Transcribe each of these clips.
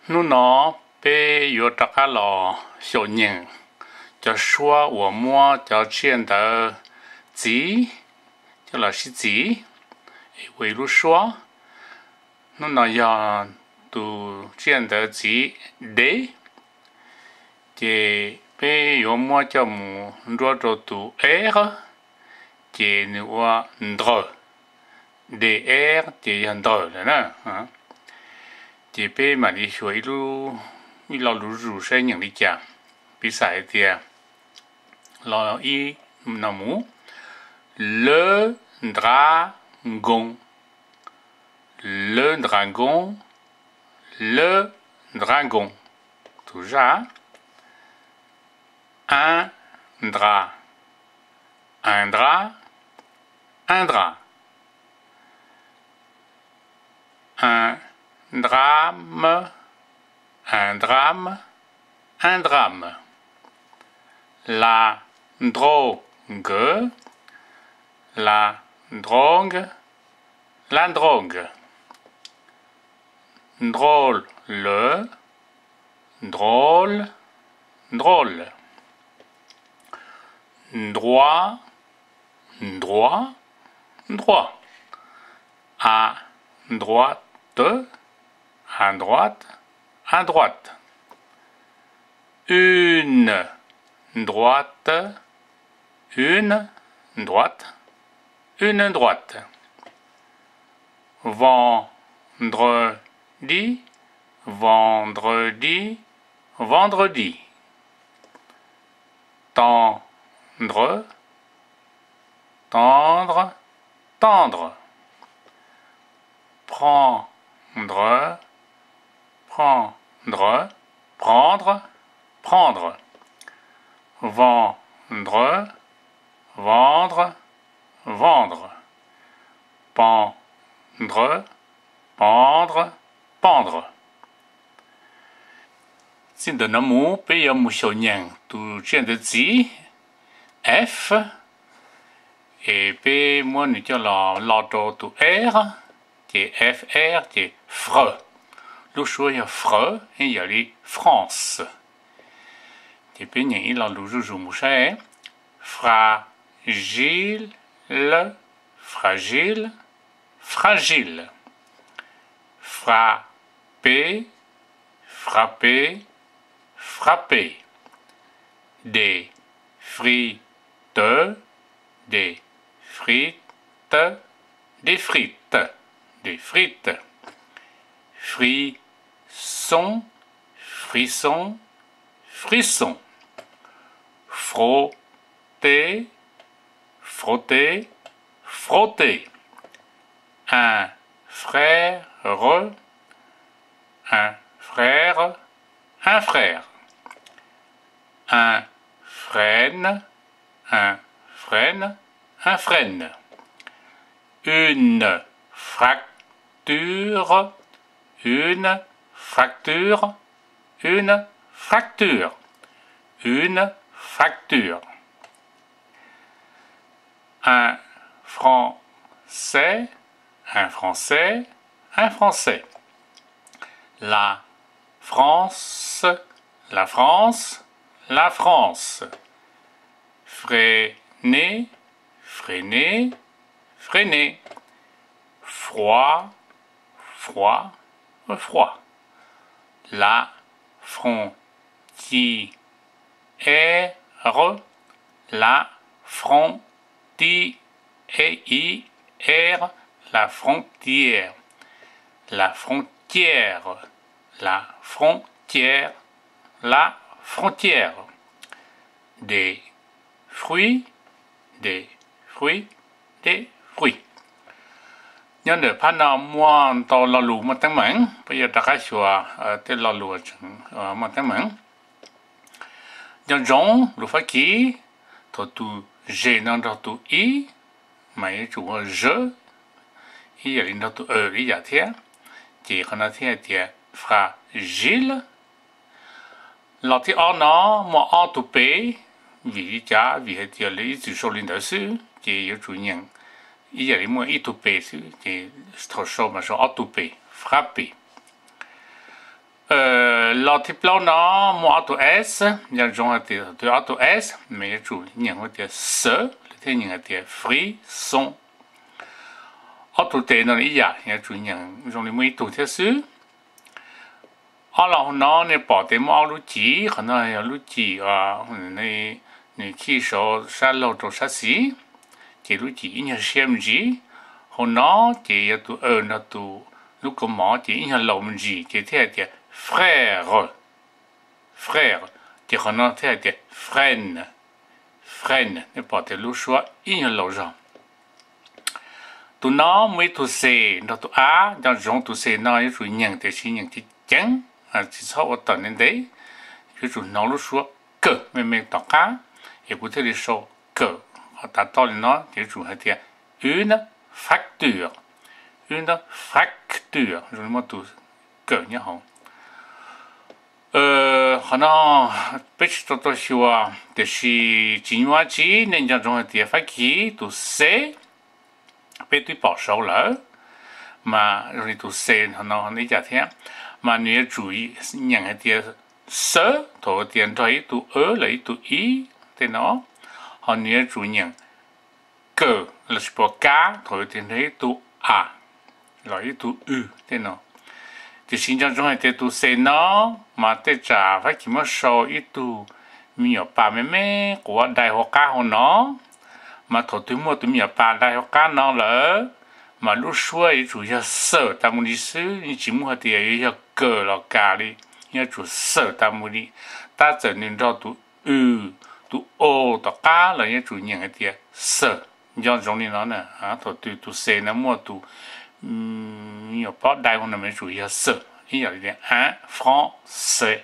nous n'avons pas有这个老小人，就说我们就见到鸡，就老是鸡，为了说，nous n'avons都见到鸡的，就被有么叫么若着都 r， 就你话ndro， de r 就 ndro 了呢，啊。thì bé mà đi suy lu đi lo lu rủ xe những đi chả bị sai thì lo y nó mu le dragon le dragon le dragon tout ça un drap un drap un drap un drame, un drame, un drame. La drogue, la drogue, la drogue. Drôle, le, drôle, drôle. Droit, droit, droit. À droite, à droite, à droite. Une droite, une droite, une droite. Vendredi, vendredi, vendredi. Tendre, tendre, tendre. Prendre, prendre, prendre, prendre. Vendre, vendre, vendre. Pendre, pendre, pendre. Xin de nam mô bây giờ một số nhận tu chuyện de gì F et bây muốn cho là cho tu R thì FR thì FRE. Lúc xưa là FRE hay là đi France. Thì bây giờ là lúc dùng một số fragile, fragile, fragile. Frapper, frapper, frapper. Des frites, des frites, des frites, des frites. Frisson, frisson, frisson. Frotter, frotter, frotter. Un frère, un frère, un frère. Un frêne, un frêne, un frêne. Une fracture, une fracture, une fracture, une fracture. Un français, un français, un français. La France, la France, la France. Freiner, freiner, freiner. Froid, froid, froid. La frontière, la frontière, la frontière, la frontière, la frontière, la frontière. Des fruits, des fruits, des fruits. Nhưng để phát nào mua tàu lò lù mà tăng mảnh, bây giờ ta khai xùa tên lò lù mà tăng mảnh. Nhưng giống lù phát ký, thổ tù G năng thổ tù I, mà ý chủ là je, ý giả linh thổ tù ý giả thế, chỉ còn là thế thì fragile. Lọ thì ở nó mà ở tù bế, vì giá vì hệ thì lấy chủ số linh đạo sư, chỉ yếu chủ nhân. Il y a les mots étouper, c'est trop chaud, mais genre étouper, frapper. L'altiplan nó một auto s, nhà trong là từ auto s, mais chủ những cái từ se, thế những cái từ frisson. Auto t nó ý giả, nhà chủ những trong những mấy tụ thế sư. ở là nó này bỏ tiền mua lúa chỉ, còn nó là lúa chỉ này này khi số sa lô đồ sa xí, chỉ lúa chỉ như xem gì, hôm nó chỉ tụ nó tụ lúc có mỏ chỉ như lồng gì, chỉ thế thì frère, frère, chỉ còn nó thế thì frère, frère, này bỏ tiền lúa xóa như lồng rong. Tụ nó mới tụ c, nó tụ a, trong giống tụ c nó như rồi nhận thì chỉ nhận thì chẳng. Chỉ sau ở tuần đến đấy, cái chủ nó lúc xuống cờ, mình đọc cá, thì cũng thể đi số cờ, họ ta to lên nó, cái chủ hay thì une facture, rồi mà tụ cờ nhá không, họ nó biết tôi xưa, thì chỉ nói chỉ nên cho trong thì phải kỹ tụ c, biết tôi bảo số lỡ, mà rồi tụ c họ nó đi trả thế. Mà nếu chú ý nhận cái tiền sớ thổ tiền thôi tụ lấy tụ ý thế nó họ nếu chú nhận cờ là bỏ cá thổ tiền thấy tụ lấy tụ thế nó thì xin cho trong cái tụ xe nó mà tê trả phải chỉ mất số ít tụ nhiều bà mẹ của đại học cá họ nó mà thổ tụi mua tụi nhiều bà đại học cá nó lỡ mà lúc xuôi chủ yếu sợ ta muốn đi xứ như chỉ mua thì yếu cờ là cả đi như chủ sợ ta muốn đi ta trở nên cho tụ ô tụ cá là như chủ nhận cái tiền sợ do giống như nó nè thôi tụ xe nó mua tụ nhiều bao đại hơn là mấy chủ yếu sợ như vậy thì français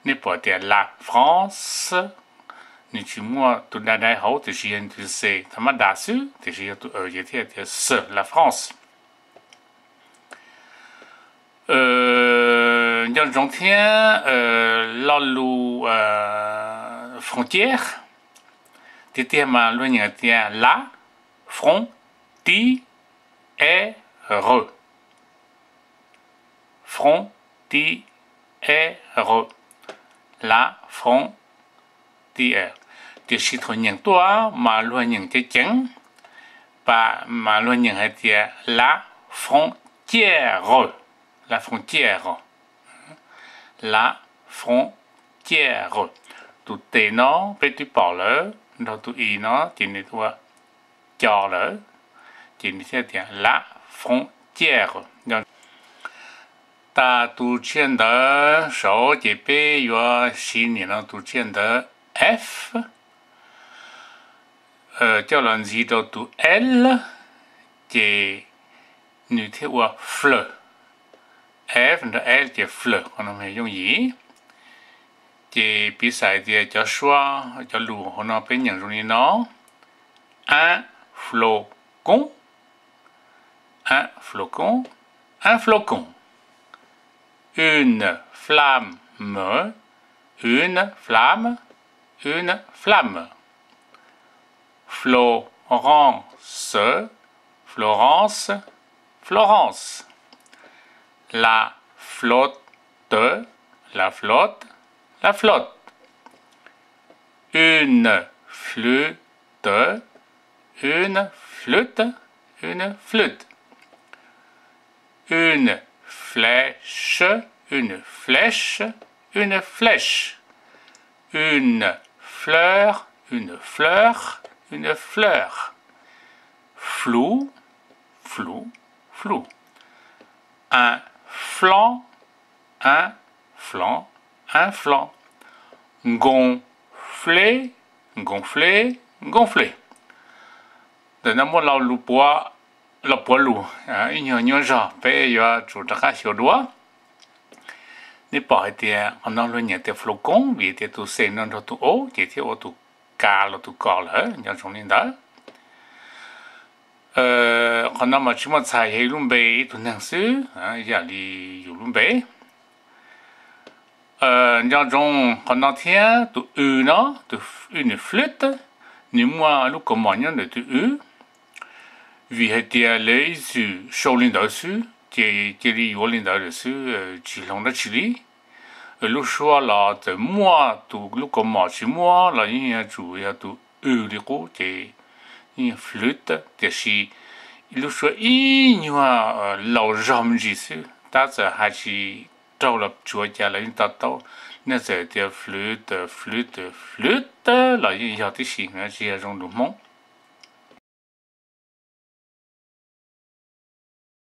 nên bỏ tiền là France你去摸读大大好，就是人就是说，他们大书就是要读二节天的是 la France。像中天老路frontière，这点嘛，论人点 la frontière la frontière thì sĩ thôi nhận tua mà luôn nhận cái chấn và mà luôn nhận hay thì la frontière tụi tê nó biết tụi bỏ lỡ đâu tụi y nó thì này tụi cho lỡ thì này sẽ thì la frontière ta tụi chuyện đó số chỉ biết yo xin ni nó tụi chuyện đó F, cho lần gì đó tụ L, thì như thế là fleur. F và L thì fleur, còn nó hay dùng gì? Thì bị sai thì cho xoa, cho lù, họ nó bên nhận dùng nó. Un flocon, un flocon. Une flamme, une flamme. Florence. La flotte. Une flûte. Une flèche. Une flèche. Une fleur. Flou. Un flanc. Gonfler. De namo la poids lourd. Il y a un genre, il y a tout à sur doigt. Nếu bỏ thì nó luôn nhận từ flocon vì thì tụ xe nó tụ ô chỉ theo tụ cá là tụ cỏ lỡ nhau trong nên đó còn nó mà chỉ một xài hay luôn bể tụ năng xứ giờ đi dùng luôn bể nhau trong còn nó theo tụ nó tụ une flûte nếu mà lúc có mọi nhân để tụ vì hệ thì lấy sự sâu lên đó xứ 这里我领导的是吉隆的这里，lúc xưa là từ mua từ lúc còn mà chỉ mua là những nhà chủ nhà từ đi cố thì những flute thì là lúc xưa ít nhưng mà lâu rầm gì xứ ta giờ hay chỉ trâu lập chúa nhà là những ta tao nên giờ thì flute là những nhà thì gì mà chỉ là trong đúng không